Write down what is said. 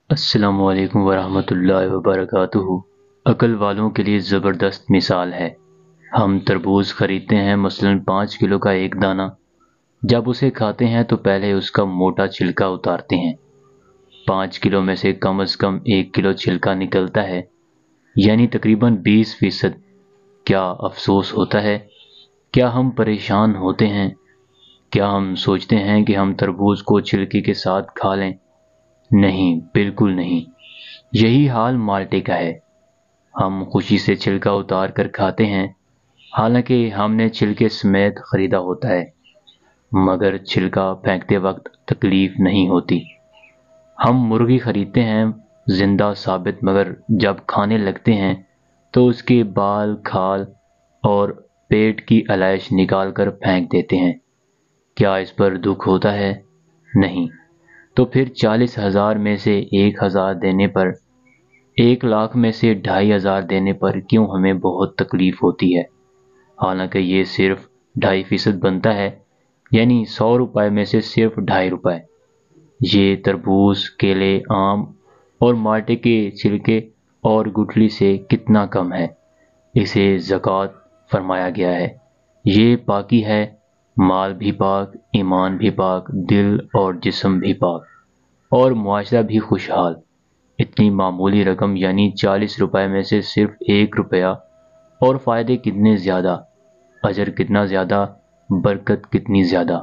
السلام علیکم ورحمۃ اللہ وبرکاتہ۔ عقل والوں کے لیے زبردست مثال ہے۔ ہم تربوز خریدتے ہیں، مثلاً 5 کلو کا ایک دانہ۔ جب اسے کھاتے ہیں تو پہلے اس کا موٹا چھلکا اتارتے ہیں۔ 5 کلو میں سے کم از کم 1 کلو چھلکا نکلتا ہے، یعنی تقریباً 20%۔ کیا افسوس ہوتا ہے؟ کیا ہم پریشان ہوتے ہیں؟ کیا ہم سوچتے ہیں کہ ہم تربوز کو چھلکے کے ساتھ کھا لیں؟ نہیں، بالکل نہیں۔ یہی حال مالٹے کا ہے۔ ہم خوشی سے چھلکا اتار کر کھاتے ہیں، حالانکہ ہم نے چھلکے سمیت خریدا ہوتا ہے، مگر چھلکا پھینکتے وقت تکلیف نہیں ہوتی۔ ہم مرغی خریدتے ہیں، زندہ ثابت، مگر جب کھانے لگتے ہیں تو اس کے بال، کھال اور پیٹ کی علائش نکال کر پھینک دیتے ہیں۔ کیا اس پر دکھ ہوتا ہے؟ نہیں۔ تو پھر 40,000 میں سے 1,000 دینے پر، 1,00,000 میں سے 2,500 دینے پر کیوں ہمیں بہت تکلیف ہوتی ہے؟ حالانکہ یہ صرف 2.5% بنتا ہے، یعنی 100 روپے میں سے صرف 2.5 روپے۔ یہ تربوز، کیلے، آم اور مالٹے کے چھلکے اور گٹھلی سے کتنا کم ہے۔ اسے زکوٰۃ فرمایا گیا ہے۔ یہ پاکی ہے، مال بھی پاک، ایمان بھی پاک، دل اور جسم بھی پاک، اور معاشرہ بھی خوشحال۔ اتنی معمولی رقم، یعنی 40 روپے میں سے صرف 1 روپیہ، اور فائدے کتنے زیادہ، اجر کتنا زیادہ، برکت کتنی زیادہ۔